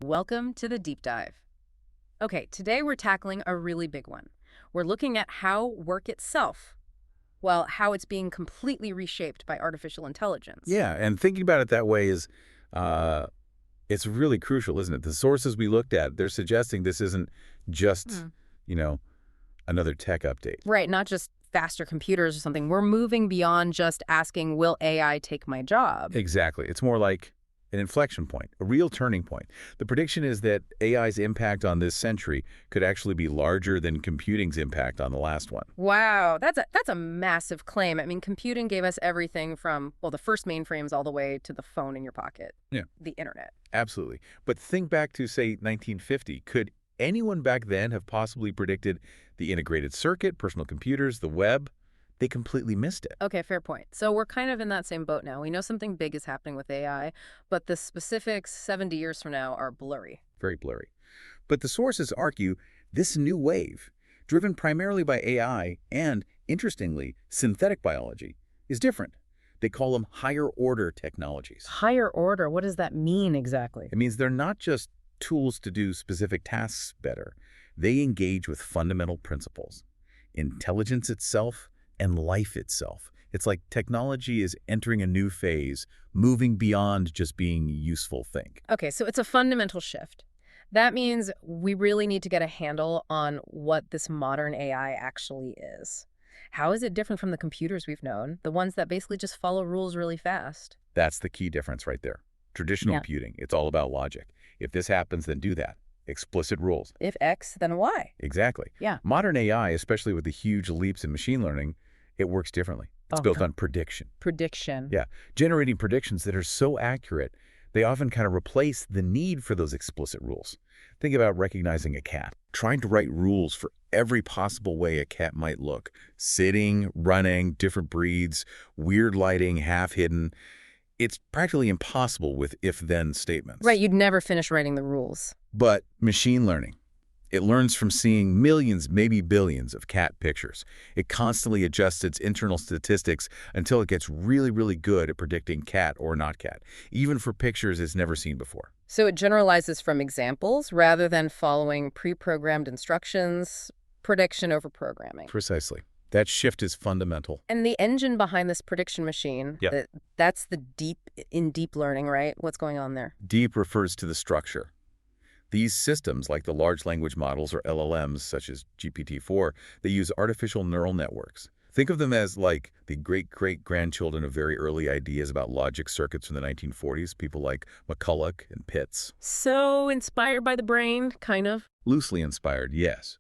Welcome to the deep dive. Okay, today we're tackling a really big one. We're looking at how work itself, well, how it's being completely reshaped by artificial intelligence. Yeah, and thinking about it that way is, uh, it's really crucial, isn't it? The sources we looked at, they're suggesting this isn't just, Hmm. you know, another tech update. Right, not just faster computers or something. We're moving beyond just asking, will AI take my job? Exactly. It's more like an inflection point, a real turning point. The prediction is that AI's impact on this century could actually be larger than computing's impact on the last one. Wow, that's a massive claim. I mean, computing gave us everything from, well, the first mainframes all the way to the phone in your pocket, Yeah. the internet. Absolutely. But think back to, say, 1950. Could anyone back then have possibly predicted the integrated circuit, personal computers, the web? They completely missed it. Okay, fair point. So we're kind of in that same boat now. We know something big is happening with AI, but the specifics 70 years from now are blurry. Very blurry. But the sources argue this new wave, driven primarily by AI and, interestingly, synthetic biology, is different. They call them higher-order technologies. Higher order, what does that mean exactly? It means they're not just tools to do specific tasks better. They engage with fundamental principles, intelligence itself and life itself. It's like technology is entering a new phase, moving beyond just being useful thing. Okay, so it's a fundamental shift. That means we really need to get a handle on what this modern AI actually is. How is it different from the computers we've known, the ones that basically just follow rules really fast? That's the key difference right there. Traditional Yeah. computing, it's all about logic. If this happens, then do that. Explicit rules. If X, then Y. Exactly. Yeah. Modern AI, especially with the huge leaps in machine learning, it works differently. It's built Okay. on prediction. Prediction. Yeah, generating predictions that are so accurate, they often kind of replace the need for those explicit rules. Think about recognizing a cat. Trying to write rules for every possible way a cat might look. Sitting, running, different breeds, weird lighting, half hidden. It's practically impossible with if-then statements. Right, you'd never finish writing the rules. But machine learning, it learns from seeing millions, maybe billions of cat pictures. It constantly adjusts its internal statistics until it gets really, really good at predicting cat or not cat, even for pictures it's never seen before. So it generalizes from examples rather than following pre-programmed instructions, prediction over programming. Precisely. That shift is fundamental. And the engine behind this prediction machine, Yeah. that's the deep learning, right? What's going on there? Deep refers to the structure. These systems, like the large language models or LLMs, such as GPT-4, they use artificial neural networks. Think of them as like the great-great-grandchildren of very early ideas about logic circuits from the 1940s, people like McCulloch and Pitts. So inspired by the brain, kind of. Loosely inspired, yes.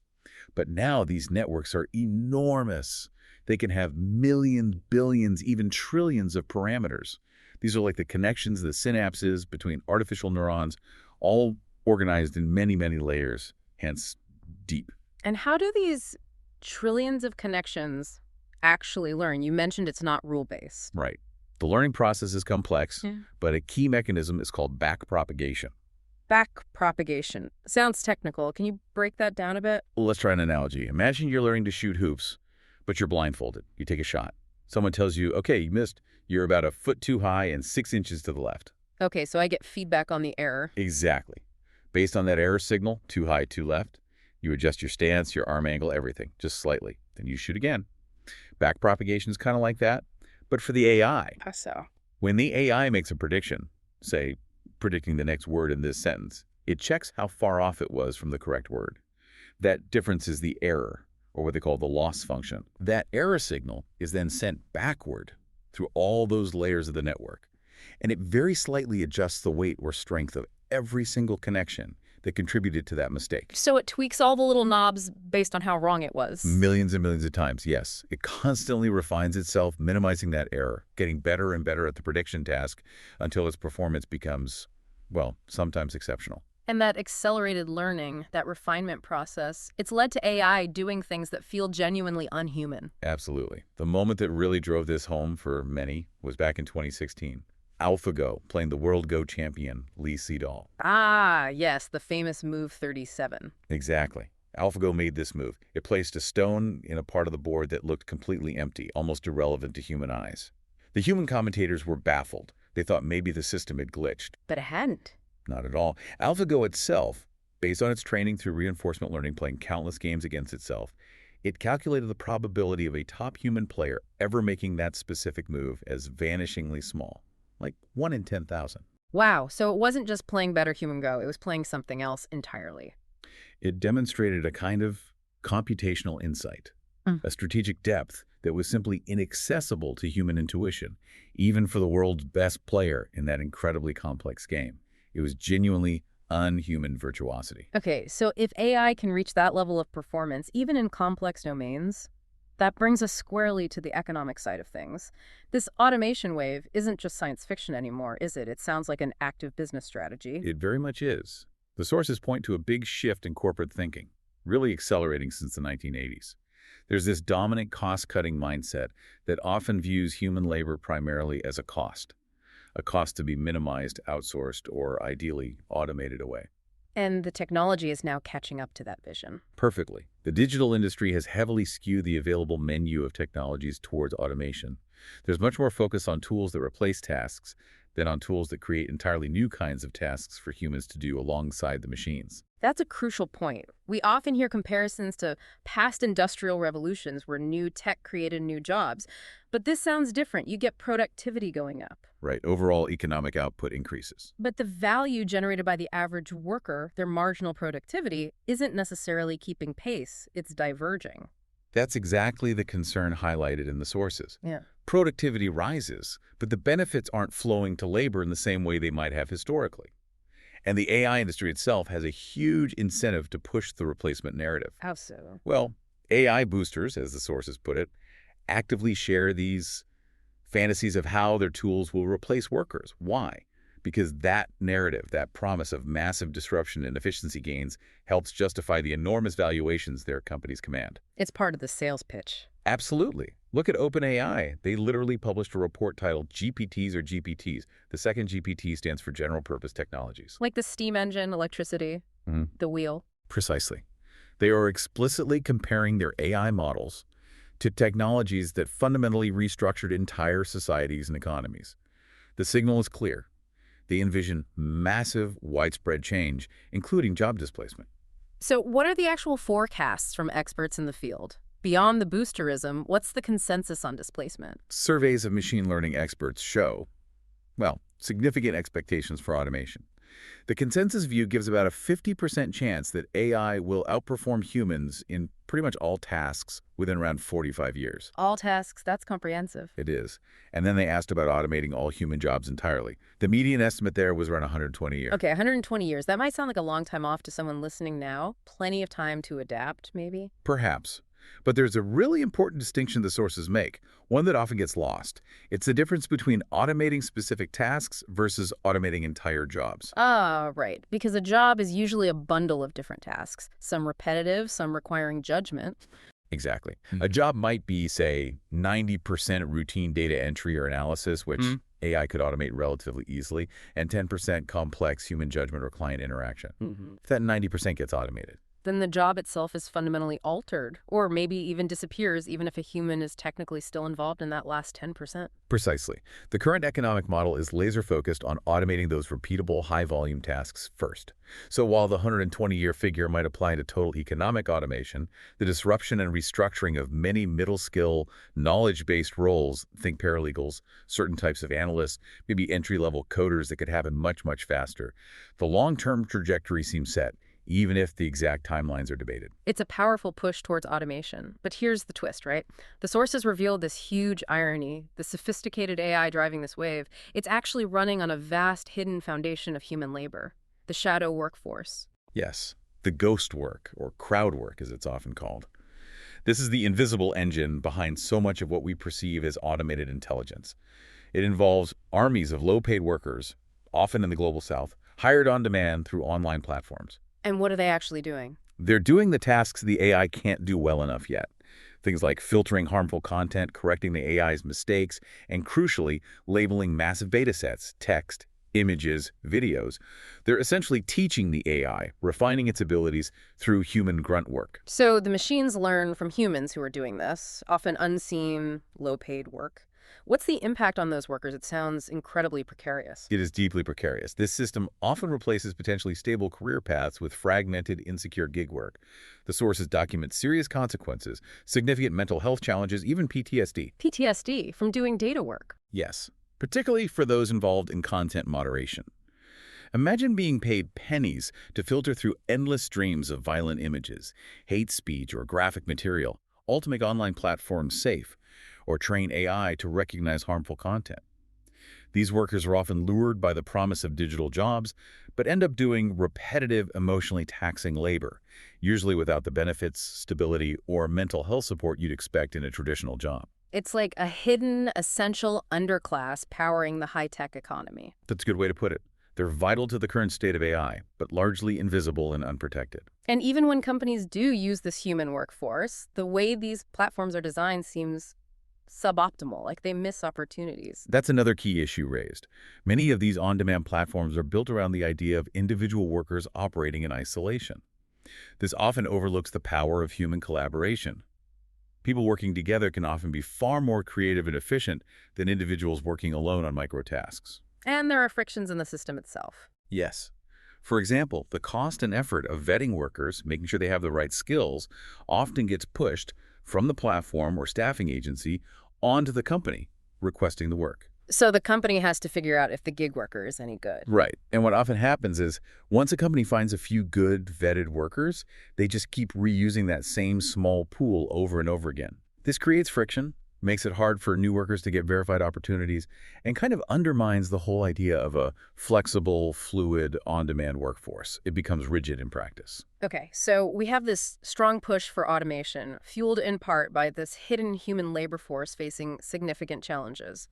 But now these networks are enormous. They can have millions, billions, even trillions of parameters. These are like the connections, the synapses between artificial neurons, all organized in many, many layers, hence deep. And how do these trillions of connections actually learn? You mentioned it's not rule-based. Right. The learning process is complex, Yeah. but a key mechanism is called backpropagation. Back propagation. Sounds technical. Can you break that down a bit? Well, let's try an analogy. Imagine you're learning to shoot hoops, but you're blindfolded. You take a shot. Someone tells you, okay, you missed. You're about a foot too high and 6 inches to the left. Okay, so I get feedback on the error. Exactly. Based on that error signal, too high, too left, you adjust your stance, your arm angle, everything, just slightly. Then you shoot again. Backpropagation is kind of like that, but for the AI. So. When the AI makes a prediction, say, predicting the next word in this sentence, it checks how far off it was from the correct word. That difference is the error, or what they call the loss function. That error signal is then sent backward through all those layers of the network, and it very slightly adjusts the weight or strength of every single connection that contributed to that mistake. So it tweaks all the little knobs based on how wrong it was. Millions and millions of times, yes. It constantly refines itself, minimizing that error, getting better and better at the prediction task until its performance becomes, well, sometimes exceptional. And that accelerated learning, that refinement process, it's led to AI doing things that feel genuinely unhuman. Absolutely. The moment that really drove this home for many was back in 2016. AlphaGo playing the World Go champion, Lee Sedol. Ah, yes, the famous Move 37. Exactly. AlphaGo made this move. It placed a stone in a part of the board that looked completely empty, almost irrelevant to human eyes. The human commentators were baffled. They thought maybe the system had glitched. But it hadn't. Not at all. AlphaGo itself, based on its training through reinforcement learning playing countless games against itself, it calculated the probability of a top human player ever making that specific move as vanishingly small, like 1 in 10,000. Wow, so it wasn't just playing better human Go, it was playing something else entirely. It demonstrated a kind of computational insight, Mm. a strategic depth that was simply inaccessible to human intuition, even for the world's best player in that incredibly complex game. It was genuinely unhuman virtuosity. Okay, so if AI can reach that level of performance, even in complex domains, that brings us squarely to the economic side of things. This automation wave isn't just science fiction anymore, is it? It sounds like an active business strategy. It very much is. The sources point to a big shift in corporate thinking, really accelerating since the 1980s. There's this dominant cost-cutting mindset that often views human labor primarily as a cost to be minimized, outsourced, or ideally automated away. And the technology is now catching up to that vision. Perfectly. The digital industry has heavily skewed the available menu of technologies towards automation. There's much more focus on tools that replace tasks than on tools that create entirely new kinds of tasks for humans to do alongside the machines. That's a crucial point. We often hear comparisons to past industrial revolutions where new tech created new jobs. But this sounds different. You get productivity going up. Right. Overall economic output increases. But the value generated by the average worker, their marginal productivity, isn't necessarily keeping pace. It's diverging. That's exactly the concern highlighted in the sources. Yeah. Productivity rises, but the benefits aren't flowing to labor in the same way they might have historically. And the AI industry itself has a huge incentive to push the replacement narrative. How so? Well, AI boosters, as the sources put it, actively share these fantasies of how their tools will replace workers. Why? Because that narrative, that promise of massive disruption and efficiency gains, helps justify the enormous valuations their companies command. It's part of the sales pitch. Absolutely. Look at OpenAI. They literally published a report titled GPTs or GPTs. The second GPT stands for General Purpose Technologies. Like the steam engine, electricity, the wheel. Precisely. They are explicitly comparing their AI models to technologies that fundamentally restructured entire societies and economies. The signal is clear. They envision massive, widespread change, including job displacement. So what are the actual forecasts from experts in the field? Beyond the boosterism, what's the consensus on displacement? Surveys of machine learning experts show, well, significant expectations for automation. The consensus view gives about a 50% chance that AI will outperform humans in pretty much all tasks within around 45 years. All tasks, that's comprehensive. It is. And then they asked about automating all human jobs entirely. The median estimate there was around 120 years. Okay, 120 years. That might sound like a long time off to someone listening now. Plenty of time to adapt, maybe? Perhaps. But there's a really important distinction the sources make, one that often gets lost. It's the difference between automating specific tasks versus automating entire jobs. Ah, right. Because a job is usually a bundle of different tasks, some repetitive, some requiring judgment. Exactly. A job might be, say, 90% routine data entry or analysis, which AI could automate relatively easily, and 10% complex human judgment or client interaction. If that 90% gets automated. Then the job itself is fundamentally altered, or maybe even disappears even if a human is technically still involved in that last 10%. Precisely. The current economic model is laser-focused on automating those repeatable, high-volume tasks first. So while the 120-year figure might apply to total economic automation, the disruption and restructuring of many middle-skill, knowledge-based roles, think paralegals, certain types of analysts, maybe entry-level coders that could happen much, much faster. The long-term trajectory seems set, even if the exact timelines are debated. It's a powerful push towards automation. But here's the twist, right? The sources revealed this huge irony. The sophisticated AI driving this wave, it's actually running on a vast hidden foundation of human labor, the shadow workforce. Yes, the ghost work, or crowd work as it's often called. This is the invisible engine behind so much of what we perceive as automated intelligence. It involves armies of low-paid workers, often in the global south, hired on demand through online platforms. And what are they actually doing? They're doing the tasks the AI can't do well enough yet. Things like filtering harmful content, correcting the AI's mistakes, and crucially, labeling massive datasets, text, images, videos. They're essentially teaching the AI, refining its abilities through human grunt work. So the machines learn from humans who are doing this, often unseen, low-paid work. What's the impact on those workers? It sounds incredibly precarious. It is deeply precarious. This system often replaces potentially stable career paths with fragmented, insecure gig work. The sources document serious consequences, significant mental health challenges, even PTSD. PTSD from doing data work. Yes, particularly for those involved in content moderation. Imagine being paid pennies to filter through endless streams of violent images, hate speech, or graphic material, all to make online platforms safe, or train AI to recognize harmful content. These workers are often lured by the promise of digital jobs, but end up doing repetitive, emotionally taxing labor, usually without the benefits, stability, or mental health support you'd expect in a traditional job. It's like a hidden, essential underclass powering the high-tech economy. That's a good way to put it. They're vital to the current state of AI, but largely invisible and unprotected. And even when companies do use this human workforce, the way these platforms are designed seems suboptimal, like they miss opportunities. That's another key issue raised. Many of these on-demand platforms are built around the idea of individual workers operating in isolation. This often overlooks the power of human collaboration. People working together can often be far more creative and efficient than individuals working alone on microtasks. And there are frictions in the system itself. Yes. For example, the cost and effort of vetting workers, making sure they have the right skills, often gets pushed from the platform or staffing agency onto the company requesting the work. So the company has to figure out if the gig worker is any good. Right. And what often happens is once a company finds a few good vetted workers, they just keep reusing that same small pool over and over again. This creates friction, makes it hard for new workers to get verified opportunities, and kind of undermines the whole idea of a flexible, fluid, on-demand workforce. It becomes rigid in practice. Okay, so we have this strong push for automation, fueled in part by this hidden human labor force facing significant challenges.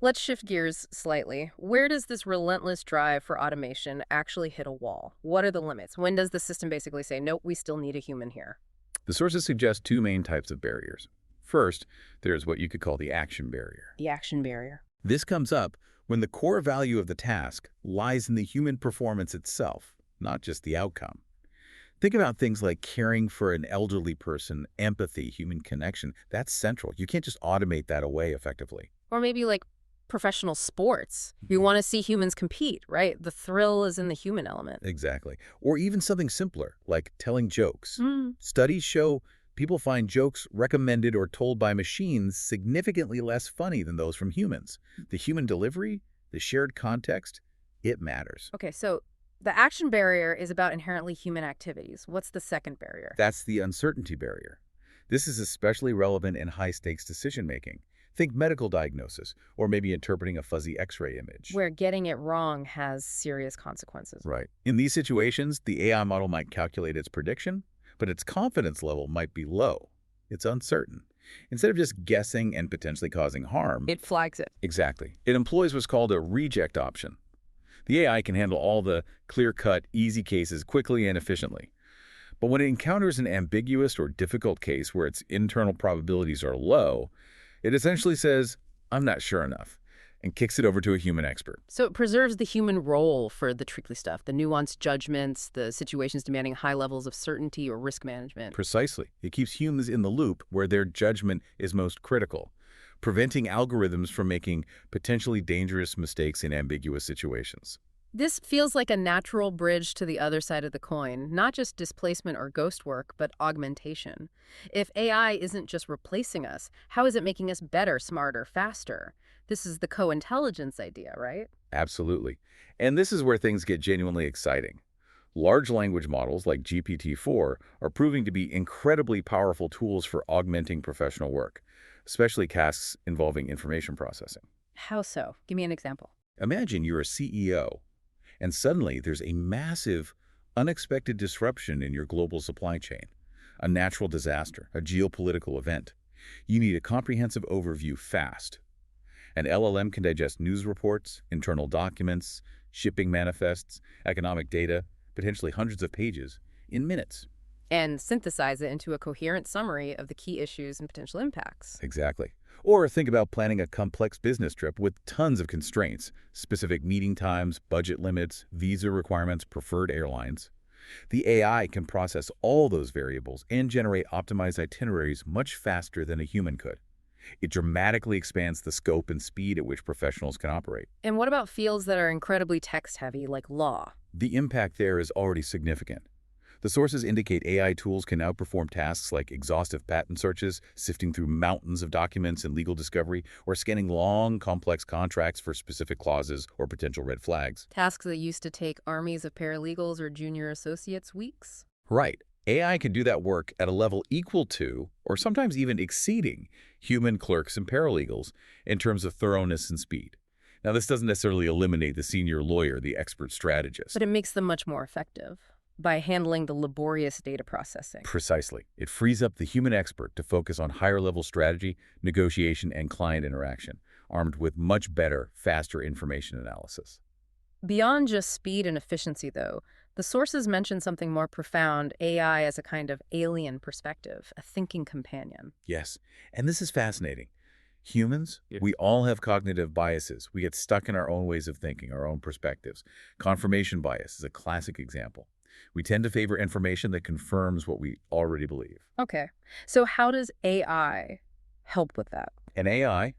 Let's shift gears slightly. Where does this relentless drive for automation actually hit a wall? What are the limits? When does the system basically say, nope, we still need a human here? The sources suggest two main types of barriers. First, there's what you could call the action barrier. The action barrier. This comes up when the core value of the task lies in the human performance itself, not just the outcome. Think about things like caring for an elderly person, empathy, human connection. That's central. You can't just automate that away effectively. Or maybe like professional sports. You want to see humans compete, right? The thrill is in the human element. Exactly. Or even something simpler, like telling jokes. Mm. Studies show people find jokes recommended or told by machines significantly less funny than those from humans. The human delivery, the shared context, it matters. Okay, so the action barrier is about inherently human activities. What's the second barrier? That's the uncertainty barrier. This is especially relevant in high-stakes decision-making. Think medical diagnosis, or maybe interpreting a fuzzy X-ray image. Where getting it wrong has serious consequences. Right. In these situations, the AI model might calculate its prediction, but its confidence level might be low. It's uncertain. Instead of just guessing and potentially causing harm, It flags it. exactly, it employs what's called a reject option. The AI can handle all the clear-cut, easy cases quickly and efficiently. But when it encounters an ambiguous or difficult case where its internal probabilities are low, it essentially says, I'm not sure enough, and kicks it over to a human expert. So it preserves the human role for the tricky stuff, the nuanced judgments, the situations demanding high levels of certainty or risk management. Precisely. It keeps humans in the loop where their judgment is most critical, preventing algorithms from making potentially dangerous mistakes in ambiguous situations. This feels like a natural bridge to the other side of the coin, not just displacement or ghost work, but augmentation. If AI isn't just replacing us, how is it making us better, smarter, faster? This is the co-intelligence idea, right? Absolutely. And this is where things get genuinely exciting. Large language models like GPT-4 are proving to be incredibly powerful tools for augmenting professional work, especially tasks involving information processing. How so? Give me an example. Imagine you're a CEO, and suddenly there's a massive, unexpected disruption in your global supply chain, a natural disaster, a geopolitical event. You need a comprehensive overview fast. An LLM can digest news reports, internal documents, shipping manifests, economic data, potentially hundreds of pages, in minutes. And synthesize it into a coherent summary of the key issues and potential impacts. Exactly. Or think about planning a complex business trip with tons of constraints, specific meeting times, budget limits, visa requirements, preferred airlines. The AI can process all those variables and generate optimized itineraries much faster than a human could. It dramatically expands the scope and speed at which professionals can operate. And what about fields that are incredibly text-heavy, like law? The impact there is already significant. The sources indicate AI tools can now perform tasks like exhaustive patent searches, sifting through mountains of documents and legal discovery, or scanning long, complex contracts for specific clauses or potential red flags. Tasks that used to take armies of paralegals or junior associates weeks? Right. AI can do that work at a level equal to, or sometimes even exceeding, human clerks and paralegals in terms of thoroughness and speed. Now, this doesn't necessarily eliminate the senior lawyer, the expert strategist. But it makes them much more effective by handling the laborious data processing. Precisely. It frees up the human expert to focus on higher-level strategy, negotiation, and client interaction, armed with much better, faster information analysis. Beyond just speed and efficiency, though, the sources mention something more profound, AI as a kind of alien perspective, a thinking companion. Yes, and this is fascinating. Humans, we all have cognitive biases. We get stuck in our own ways of thinking, our own perspectives. Confirmation bias is a classic example. We tend to favor information that confirms what we already believe. Okay, so how does AI help with that? An AI,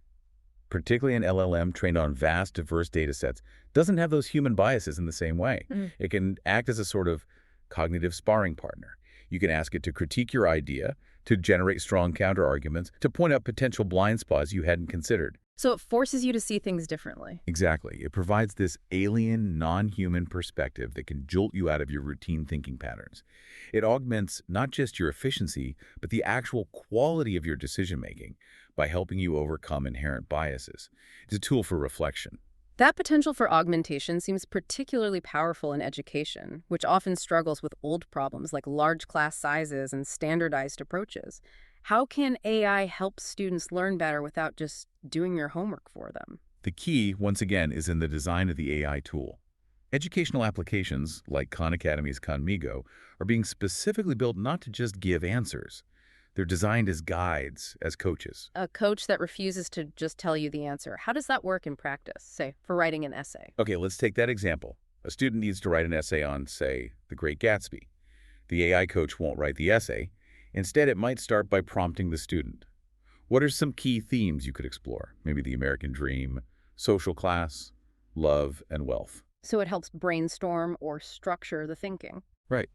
particularly an LLM trained on vast, diverse data sets, doesn't have those human biases in the same way. It can act as a sort of cognitive sparring partner. You can ask it to critique your idea, to generate strong counterarguments, to point out potential blind spots you hadn't considered. So it forces you to see things differently. Exactly. It provides this alien, non-human perspective that can jolt you out of your routine thinking patterns. It augments not just your efficiency, but the actual quality of your decision-making by helping you overcome inherent biases. It's a tool for reflection. That potential for augmentation seems particularly powerful in education, which often struggles with old problems like large class sizes and standardized approaches. How can AI help students learn better without just doing your homework for them? The key, once again, is in the design of the AI tool. Educational applications, like Khan Academy's Khanmigo, are being specifically built not to just give answers. They're designed as guides, as coaches. A coach that refuses to just tell you the answer. How does that work in practice, say, for writing an essay? Okay, let's take that example. A student needs to write an essay on, say, The Great Gatsby. The AI coach won't write the essay. Instead, it might start by prompting the student. What are some key themes you could explore? Maybe the American dream, social class, love, and wealth. So it helps brainstorm or structure the thinking. Right.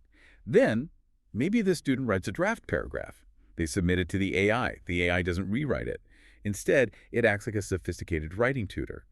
Then, maybe the student writes a draft paragraph. They submit it to the AI. The AI doesn't rewrite it. Instead, it acts like a sophisticated writing tutor.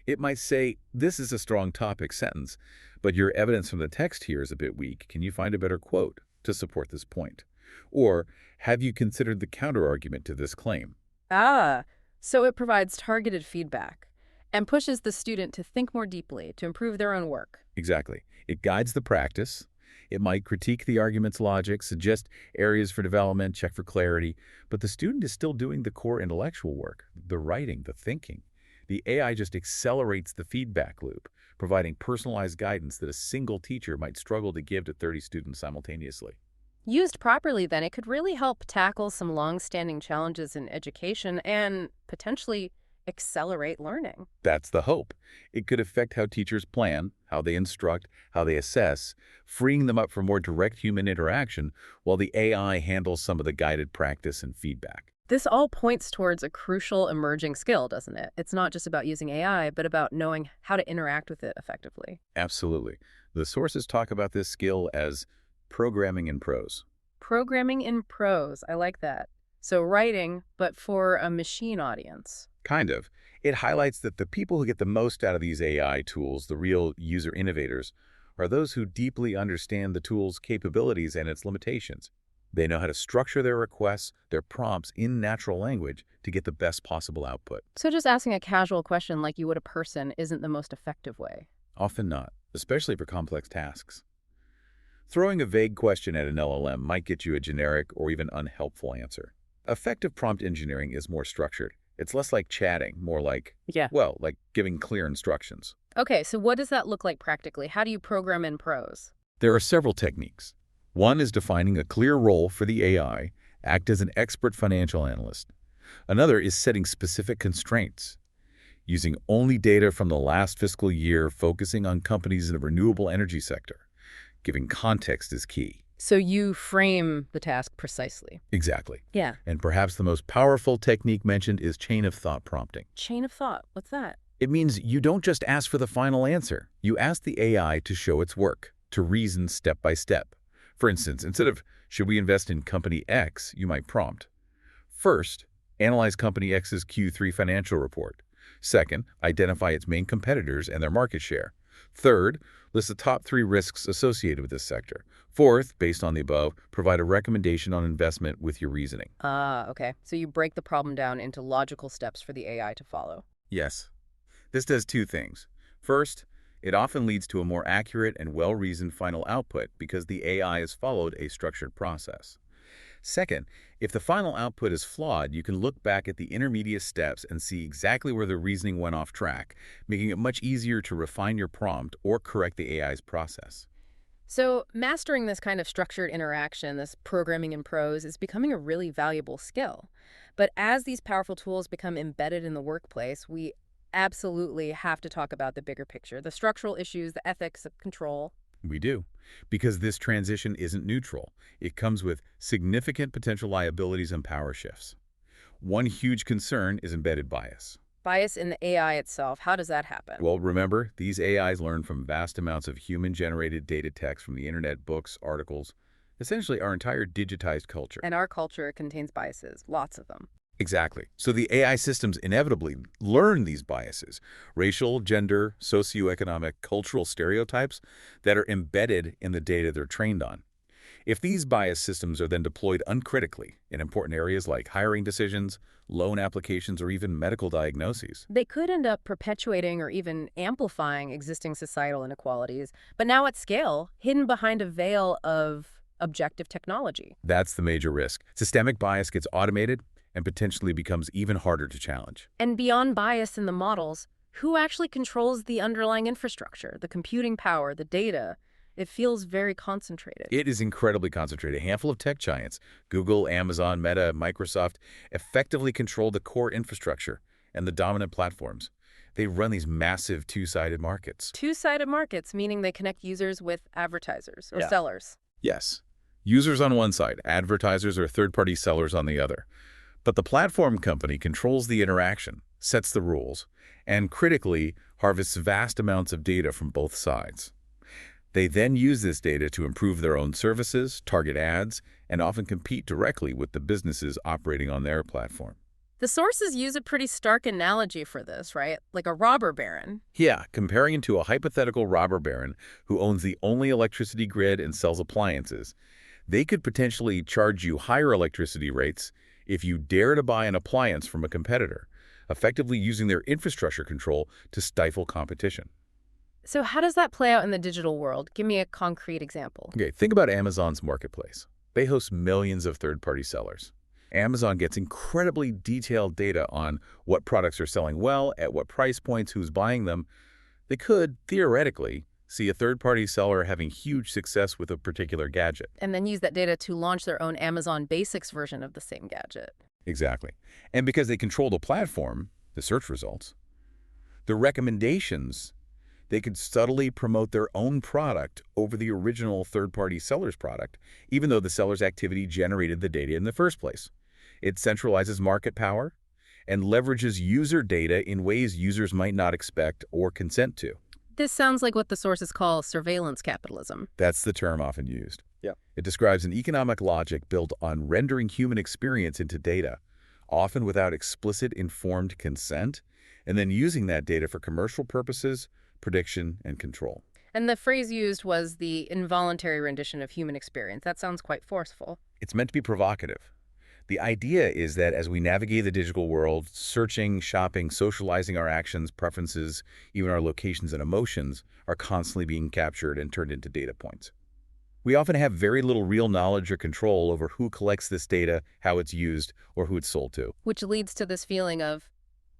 It might say, "This is a strong topic sentence, but your evidence from the text here is a bit weak. Can you find a better quote to support this point?" Or, "Have you considered the counterargument to this claim?" Ah, so it provides targeted feedback and pushes the student to think more deeply to improve their own work. Exactly. It guides the practice. It might critique the argument's logic, suggest areas for development, check for clarity, but the student is still doing the core intellectual work, the writing, the thinking. The AI just accelerates the feedback loop, providing personalized guidance that a single teacher might struggle to give to 30 students simultaneously. Used properly, then, it could really help tackle some long-standing challenges in education and potentially accelerate learning. That's the hope. It could affect how teachers plan, how they instruct, how they assess, freeing them up for more direct human interaction while the AI handles some of the guided practice and feedback. This all points towards a crucial emerging skill, doesn't it? It's not just about using AI, but about knowing how to interact with it effectively. Absolutely. The sources talk about this skill as programming in prose. Programming in prose, I like that. So writing, but for a machine audience. Kind of. It highlights that the people who get the most out of these AI tools, the real user innovators, are those who deeply understand the tool's capabilities and its limitations. They know how to structure their requests, their prompts in natural language to get the best possible output. So just asking a casual question like you would a person isn't the most effective way. Often not, especially for complex tasks. Throwing a vague question at an LLM might get you a generic or even unhelpful answer. Effective prompt engineering is more structured. It's less like chatting, more like, like giving clear instructions. Okay, so what does that look like practically? How do you program in prose? There are several techniques. One is defining a clear role for the AI, act as an expert financial analyst. Another is setting specific constraints, using only data from the last fiscal year, focusing on companies in the renewable energy sector. Giving context is key. So you frame the task precisely. Exactly. Yeah. And perhaps the most powerful technique mentioned is chain of thought prompting. Chain of thought. What's that? It means you don't just ask for the final answer. You ask the AI to show its work, to reason step by step. For instance, instead of, should we invest in company X, you might prompt. First, analyze company X's Q3 financial report. Second, identify its main competitors and their market share. Third, list the top 3 risks associated with this sector. Fourth, based on the above, provide a recommendation on investment with your reasoning. Ah, okay. So you break the problem down into logical steps for the AI to follow. Yes. This does 2 things. First, it often leads to a more accurate and well-reasoned final output because the AI has followed a structured process. Second, if the final output is flawed, you can look back at the intermediate steps and see exactly where the reasoning went off track, making it much easier to refine your prompt or correct the AI's process. So mastering this kind of structured interaction, this programming in prose, is becoming a really valuable skill. But as these powerful tools become embedded in the workplace, we absolutely have to talk about the bigger picture, the structural issues, the ethics of control. We do, because this transition isn't neutral. It comes with significant potential liabilities and power shifts. One huge concern is embedded bias. Bias in the AI itself, how does that happen? Well, remember, these AIs learn from vast amounts of human-generated data text from the internet, books, articles, essentially our entire digitized culture. And our culture contains biases, lots of them. Exactly. So the AI systems inevitably learn these biases, racial, gender, socioeconomic, cultural stereotypes that are embedded in the data they're trained on. If these bias systems are then deployed uncritically in important areas like hiring decisions, loan applications, or even medical diagnoses, They could end up perpetuating or even amplifying existing societal inequalities, but now at scale, hidden behind a veil of objective technology. that's the major risk. Systemic bias gets automated and potentially becomes even harder to challenge. And beyond bias in the models, who actually controls the underlying infrastructure, the computing power, the data? It feels very concentrated. It is incredibly concentrated. A handful of tech giants, Google, Amazon, Meta, Microsoft, effectively control the core infrastructure and the dominant platforms. They run these massive two-sided markets. Two-sided markets, meaning they connect users with advertisers or Yeah. sellers. Yes. Users on one side, advertisers or third-party sellers on the other. But the platform company controls the interaction, sets the rules, and critically harvests vast amounts of data from both sides. They then use this data to improve their own services, target ads, and often compete directly with the businesses operating on their platform. The sources use a pretty stark analogy for this, right? Like a robber baron. Yeah, comparing it to a hypothetical robber baron who owns the only electricity grid and sells appliances, they could potentially charge you higher electricity rates if you dare to buy an appliance from a competitor, effectively using their infrastructure control to stifle competition. So how does that play out in the digital world? Give me a concrete example. Okay, think about Amazon's marketplace. They host millions of third-party sellers. Amazon gets incredibly detailed data on what products are selling well, at what price points, who's buying them. They could, theoretically, see a third-party seller having huge success with a particular gadget. And then use that data to launch their own Amazon Basics version of the same gadget. Exactly. And because they control the platform, the search results, the recommendations, they could subtly promote their own product over the original third-party seller's product, even though the seller's activity generated the data in the first place. It centralizes market power and leverages user data in ways users might not expect or consent to. This sounds like what the sources call surveillance capitalism. That's the term often used. Yeah. It describes an economic logic built on rendering human experience into data, often without explicit informed consent, and then using that data for commercial purposes, prediction, and control. And the phrase used was the involuntary rendition of human experience. That sounds quite forceful. It's meant to be provocative. The idea is that as we navigate the digital world, searching, shopping, socializing our actions, preferences, even our locations and emotions are constantly being captured and turned into data points. We often have very little real knowledge or control over who collects this data, how it's used, or who it's sold to. Which leads to this feeling of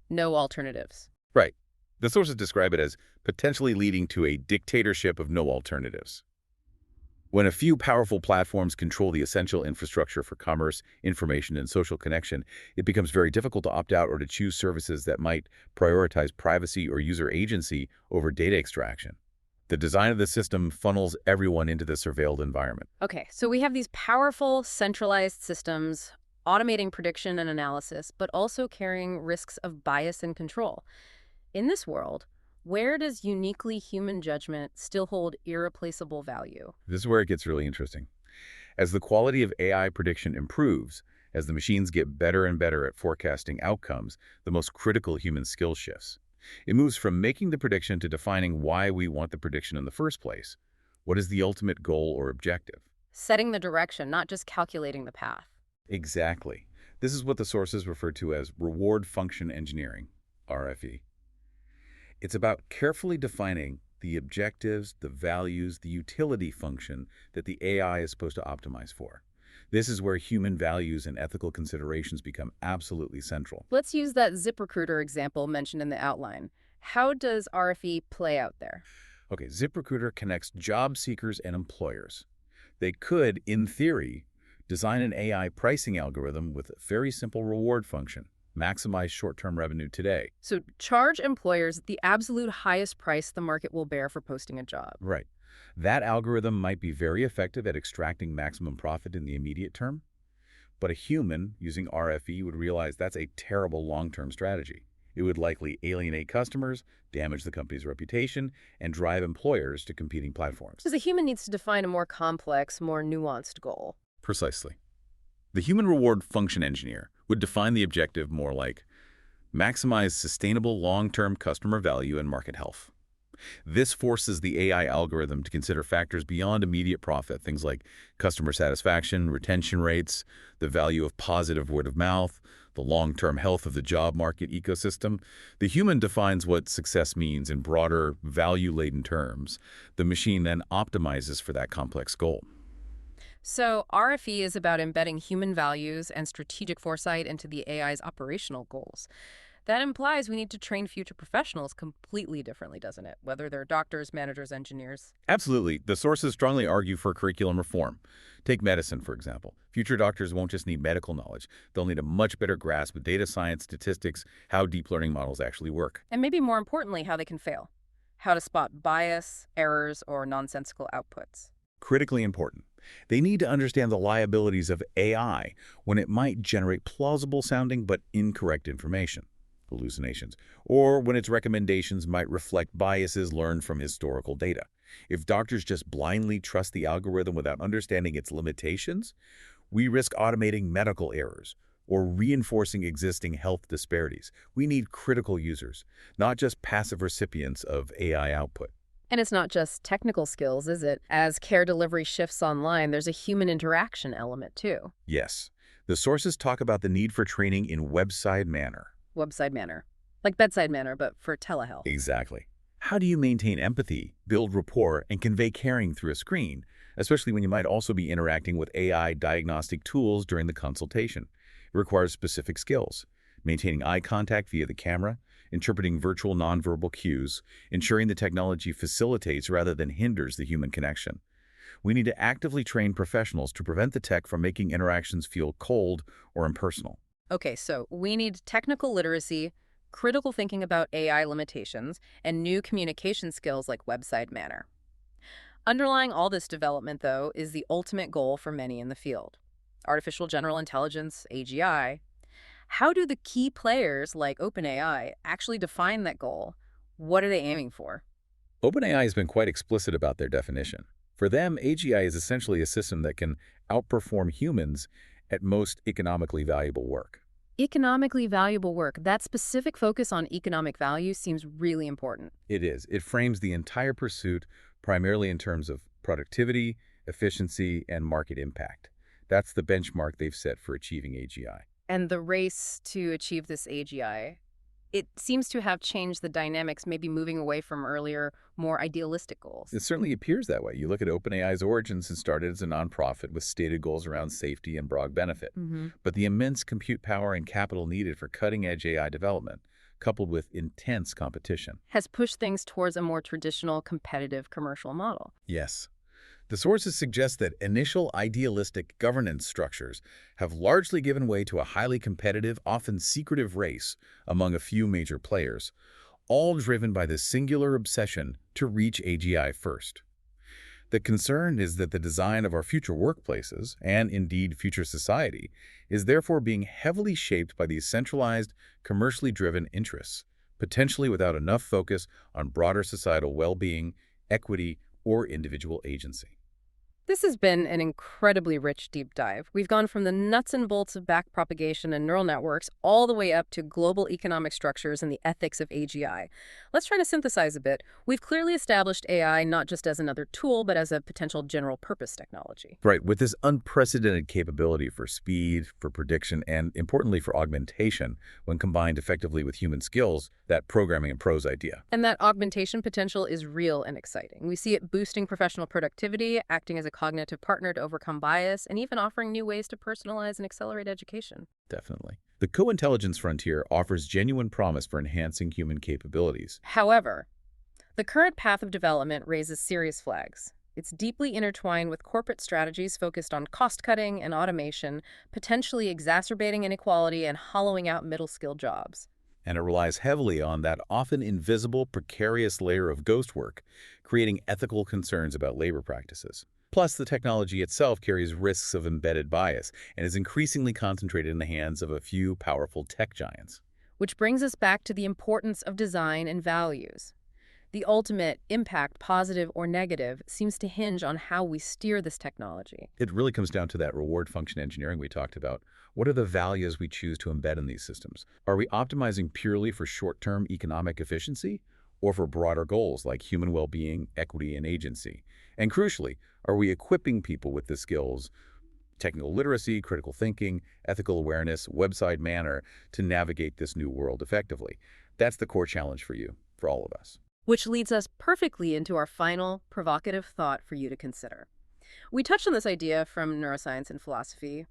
no alternatives. Right. The sources describe it as potentially leading to a dictatorship of no alternatives. When a few powerful platforms control the essential infrastructure for commerce, information, and social connection, it becomes very difficult to opt out or to choose services that might prioritize privacy or user agency over data extraction. The design of the system funnels everyone into the surveilled environment. Okay, so we have these powerful centralized systems automating prediction and analysis, but also carrying risks of bias and control. In this world, where does uniquely human judgment still hold irreplaceable value? This is where it gets really interesting. As the quality of AI prediction improves, as the machines get better and better at forecasting outcomes, the most critical human skill shifts. It moves from making the prediction to defining why we want the prediction in the first place. What is the ultimate goal or objective? Setting the direction, not just calculating the path. Exactly. This is what the sources refer to as reward function engineering, RFE. It's about carefully defining the objectives, the values, the utility function that the AI is supposed to optimize for. This is where human values and ethical considerations become absolutely central. Let's use that ZipRecruiter example mentioned in the outline. How does RFE play out there? Okay, ZipRecruiter connects job seekers and employers. They could, in theory, design an AI pricing algorithm with a very simple reward function. Maximize short-term revenue today. So charge employers the absolute highest price the market will bear for posting a job. Right. That algorithm might be very effective at extracting maximum profit in the immediate term, but a human using RFE would realize that's a terrible long-term strategy. It would likely alienate customers, damage the company's reputation, and drive employers to competing platforms. Because a human needs to define a more complex, more nuanced goal. Precisely. The human reward function engineer would define the objective more like maximize sustainable long-term customer value and market health. This forces the AI algorithm to consider factors beyond immediate profit, things like customer satisfaction, retention rates, the value of positive word of mouth, the long-term health of the job market ecosystem. The human defines what success means in broader, value-laden terms. The machine then optimizes for that complex goal. So RFE is about embedding human values and strategic foresight into the AI's operational goals. That implies we need to train future professionals completely differently, doesn't it? Whether they're doctors, managers, engineers. Absolutely. The sources strongly argue for curriculum reform. Take medicine, for example. Future doctors won't just need medical knowledge. They'll need a much better grasp of data science, statistics, how deep learning models actually work. And maybe more importantly, how they can fail. How to spot bias, errors, or nonsensical outputs. Critically important. They need to understand the liabilities of AI when it might generate plausible-sounding but incorrect information, hallucinations, or when its recommendations might reflect biases learned from historical data. If doctors just blindly trust the algorithm without understanding its limitations, we risk automating medical errors or reinforcing existing health disparities. We need critical users, not just passive recipients of AI output. And it's not just technical skills, is it? As care delivery shifts online, there's a human interaction element too. Yes, the sources talk about the need for training in webside manner. Webside manner. Like bedside manner, but for telehealth. Exactly. How do you maintain empathy, build rapport, and convey caring through a screen, especially when you might also be interacting with AI diagnostic tools during the consultation? It requires specific skills, maintaining eye contact via the camera, interpreting virtual nonverbal cues, ensuring the technology facilitates rather than hinders the human connection. We need to actively train professionals to prevent the tech from making interactions feel cold or impersonal. Okay, so we need technical literacy, critical thinking about AI limitations, and new communication skills like website manner. Underlying all this development, though, is the ultimate goal for many in the field. Artificial general intelligence, AGI. How do the key players like OpenAI actually define that goal? What are they aiming for? OpenAI has been quite explicit about their definition. For them, AGI is essentially a system that can outperform humans at most economically valuable work. Economically valuable work. That specific focus on economic value seems really important. It is. It frames the entire pursuit primarily in terms of productivity, efficiency, and market impact. That's the benchmark they've set for achieving AGI. And the race to achieve this AGI, it seems to have changed the dynamics, maybe moving away from earlier, more idealistic goals. It certainly appears that way. You look at OpenAI's origins, it started as a nonprofit with stated goals around safety and broad benefit. But the immense compute power and capital needed for cutting-edge AI development, coupled with intense competition, Has pushed things towards a more traditional, competitive commercial model. yes. The sources suggest that initial idealistic governance structures have largely given way to a highly competitive, often secretive race among a few major players, all driven by the singular obsession to reach AGI first. The concern is that the design of our future workplaces, and indeed future society, is therefore being heavily shaped by these centralized, commercially driven interests, potentially without enough focus on broader societal well-being, equity, or individual agency. This has been an incredibly rich deep dive. We've gone from the nuts and bolts of backpropagation and neural networks all the way up to global economic structures and the ethics of AGI. Let's try to synthesize a bit. We've clearly established AI not just as another tool, but as a potential general purpose technology. Right, with this unprecedented capability for speed, for prediction, and importantly for augmentation, when combined effectively with human skills, that programming and prose idea. And that augmentation potential is real and exciting. We see it boosting professional productivity, acting as a cognitive partner to overcome bias, and even offering new ways to personalize and accelerate education. Definitely. The co-intelligence frontier offers genuine promise for enhancing human capabilities. However, the current path of development raises serious flags. It's deeply intertwined with corporate strategies focused on cost-cutting and automation, potentially exacerbating inequality and hollowing out middle-skill jobs. And it relies heavily on that often invisible, precarious layer of ghost work, creating ethical concerns about labor practices. Plus, the technology itself carries risks of embedded bias and is increasingly concentrated in the hands of a few powerful tech giants. Which brings us back to the importance of design and values. The ultimate impact, positive or negative, seems to hinge on how we steer this technology. It really comes down to that reward function engineering we talked about. What are the values we choose to embed in these systems? Are we optimizing purely for short-term economic efficiency or for broader goals like human well-being, equity, and agency? And crucially, are we equipping people with the skills, technical literacy, critical thinking, ethical awareness, website manner to navigate this new world effectively? That's the core challenge for you, for all of us. Which leads us perfectly into our final provocative thought for you to consider. We touched on this idea from neuroscience and philosophy.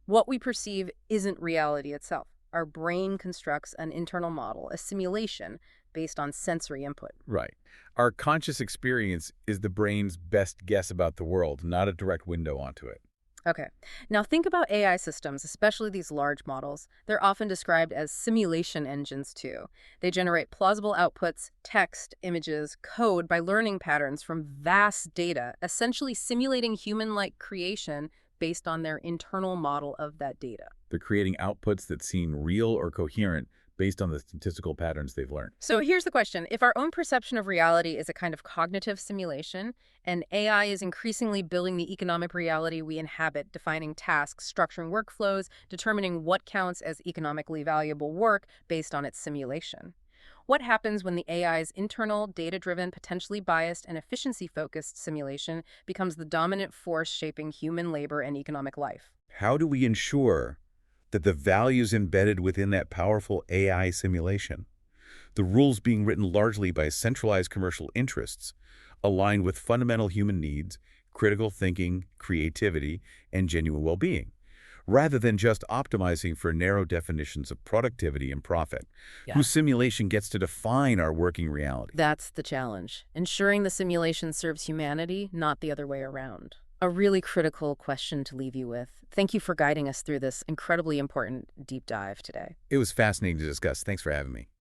What we perceive isn't reality itself. Our brain constructs an internal model, a simulation, based on sensory input. Right. Our conscious experience is the brain's best guess about the world, not a direct window onto it. Okay, now think about AI systems, especially these large models. They're often described as simulation engines too. They generate plausible outputs, text, images, code by learning patterns from vast data, essentially simulating human-like creation based on their internal model of that data. They're creating outputs that seem real or coherent based on the statistical patterns they've learned. So here's the question. If our own perception of reality is a kind of cognitive simulation, and AI is increasingly building the economic reality we inhabit, defining tasks, structuring workflows, determining what counts as economically valuable work based on its simulation, what happens when the AI's internal, data-driven, potentially biased, and efficiency-focused simulation becomes the dominant force shaping human labor and economic life? How do we ensure that the values embedded within that powerful AI simulation, the rules being written largely by centralized commercial interests, align with fundamental human needs, critical thinking, creativity, and genuine well-being, rather than just optimizing for narrow definitions of productivity and profit, whose simulation gets to define our working reality? That's the challenge. Ensuring the simulation serves humanity, not the other way around. A really critical question to leave you with. Thank you for guiding us through this incredibly important deep dive today. It was fascinating to discuss. Thanks for having me.